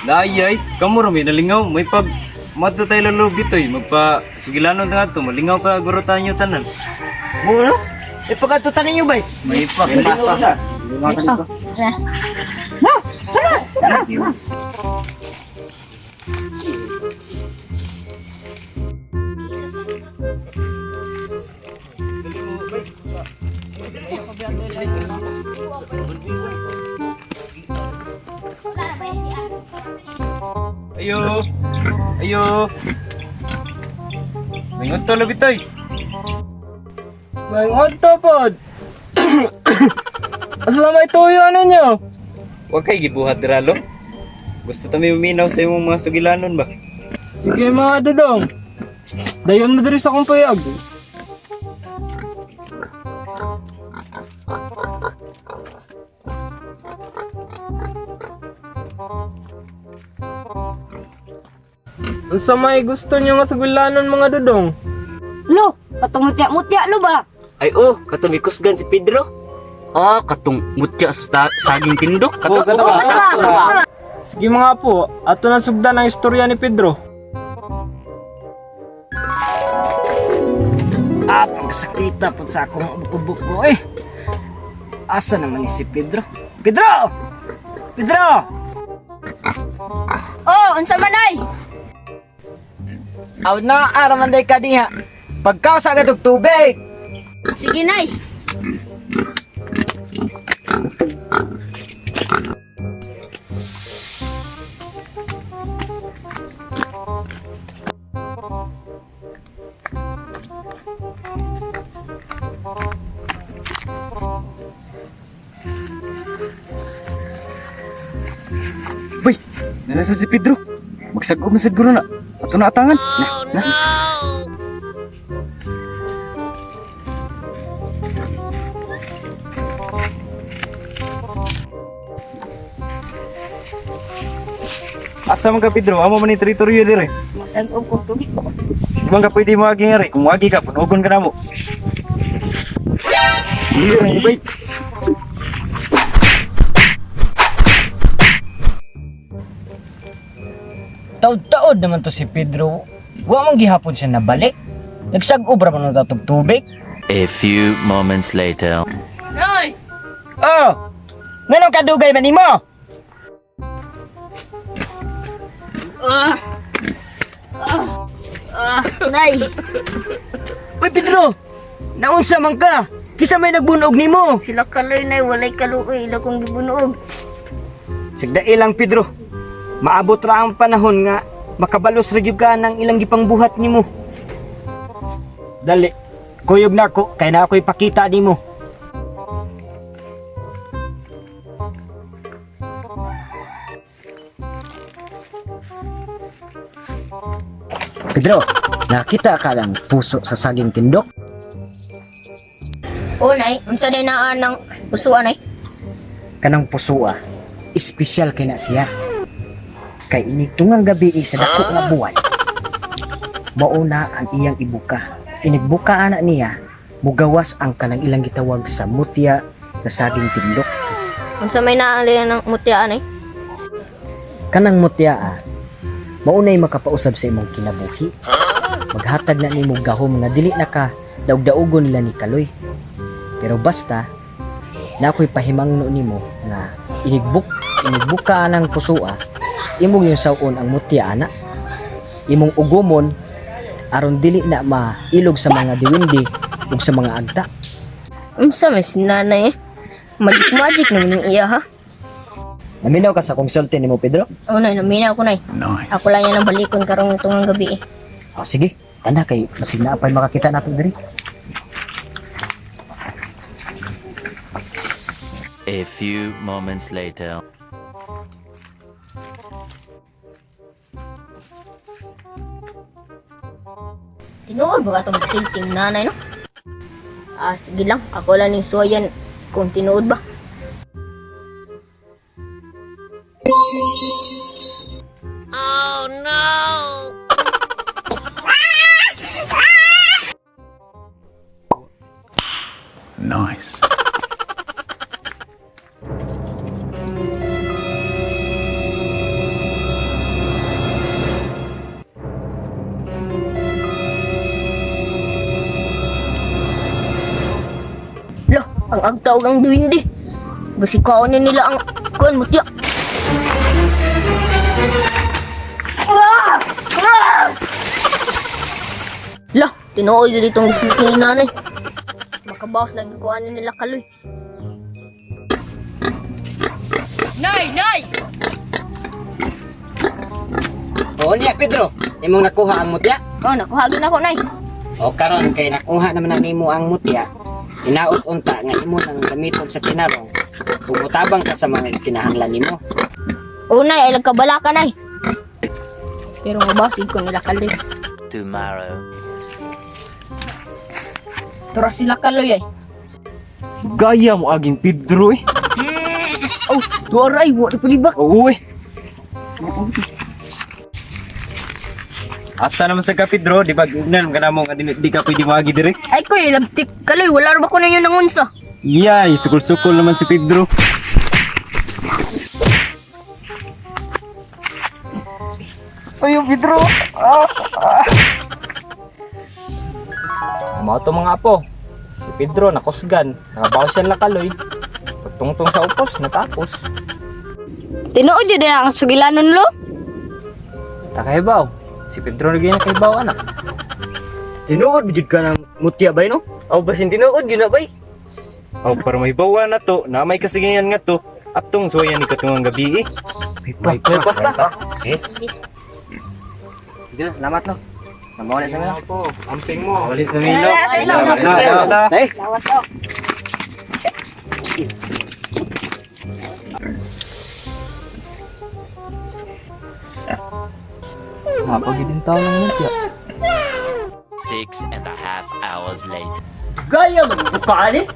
Dayay, kamu rin nalingaw. May pag mato tayo lalo bitoy. Magpa sigilanon nga to. Malingaw ka guro tayo tanan. Muna? Ipagkatutan ninyo ba? May pag malingaw ka. Malingaw ka dito. Ayo. Ayo. Mingon to lo bitoy. May onto pod. Asa may tuyo ninyo? Huwag kay gibuhat diralo. Gusto tami uminaw sa imong mga sugilanon ba? Sige mga dudong. Dayon mo diri sa akong payag. Unsa may gusto niyo nga sugilanon mga dudong? Lo, katong mutya-mutya lo ba? Ay katong ikusgan si Pedro. Katong mutya sa saging tindok. Kato kato ba? Sige mga po, ato na sugdan ang istorya ni Pedro. Pagsakita po sa akong ubok ko eh. Asa naman ni si Pedro? Pedro! Pedro! Oh, unsa man ay? Aw na araman day ka diha. Pagkasa ka tubig. Sige nay. Boy, nasa si Pedro. Magsagom na siguro na. Ato na atangan. Na. Asa man ka Pedro? Amo man ni teritoryo dire. Masag-og ko tubig. Kung ka pwede mo agi ngari, kung agi ka punugon ka namo. Dire na bay. Taod-taod naman to si Pedro. Wa man gihapon siya nabalik. Nagsag-ob ra man natog tubig. A few moments later. Nay! Oh! Nganong kadugay man nimo? Nay! Uy Pedro! Naunsa man ka? Kisa may nagbunog nimo? Sila kaloy nay, walay kaluoy, ila kong gibunuog. Sigdai lang Pedro. Maabot ra ang panahon nga makabalos ra gyud ka ng ilang gipangbuhat nimo. Dali. Kuyog na ko kay na ako'y pakita nimo. Pedro, nakita ka lang puso sa saging tindok? Oh nay, unsa day naa nang pusuan ay? Kanang pusoa, espesyal kay na siya. Kay inigtungang gabi sa dako nga buwan. Mauna ang iyang ibuka. Inigbuka ana niya, mugawas ang kanang ilang gitawag sa mutya sa saging tindok. Unsa may naa ng mutya ay? Kanang mutya maunay makapausab sa imong kinabuhi. Maghatag na nimo gahom nga dili na ka daog-daugon nila ni Kaloy. Pero basta na ako'y pahimangno nimo nga inigbuka ng pusoa, imong yung saon ang mutya ana. Imong ugomon aron dili na mailog sa mga diwindi ug sa mga agta. Unsa may sinanay eh? Magic naman yung iya ha? Naminaw ka sa konsulti nimo Pedro? Oh nay, naminaw ko nay. Nice. Ako lang yan ang balikon karong tungang gabi eh. Sige, tanda kay masig na apay makakita nato diri. A few moments later. Tinuod ba itong silting nanay no? Sige lang, ako lang ning suwayan kung tinuod ba. Nice. agtaog ang duwindi. Basi kaunin nila ang kuan mutya. Lah, tinuoy dili itong gisulti ni nanay. Makabawas lagi kuanin nila kaloy. Nay! Nay! Oo niya, Pedro. Imong nakuha ang mutya? Oh, nakuhagin ako, nay. O karon kay nakuha naman na nimo ang mutya. Inaot unta nga imo nang gamiton sa tinarong. Pumutabang ka sa mga kinahanglan nimo. Oh, nay, ay lagkabala ka, nay. Pero mabasid ko nila kaloy. Tomorrow. Tura sila kaloy ay. Gaya mo aging Pedro eh. Oh, tuaray mo na palibak. Oo eh. Asa naman sa ka Pedro, di ba gugnan ka na mo nga di ka pwede magi dire? Ay ko, labtik kaloy. Wala ba ko na yun ng unsa? Yay, sukul-sukul naman si Pedro. Ayo Pedro. Mao to mga apo. Si Pedro nakusgan, nakabawas siya lakaloy. Pagtungtong sa upos, natapos. Tinuod yun ang sugilanon lo. Takaybaw. Si Pedro na ganyan kaybaw anak. Tinuod bigid ka ng mutya bay no? Aw basin tinuod yun na bay. Oh, para may bawa na to, na may kasigingan nga to. Atong suwayan ni katungang gabi eh. May pa. Eh. Sige, salamat no. Namawala sa mga Ako, amping mo. Walis sa Milo. Salamat. Hey, Lawat to. mapagidin tao ng mutya. 6.5 hours later. gaya man bukaan eh.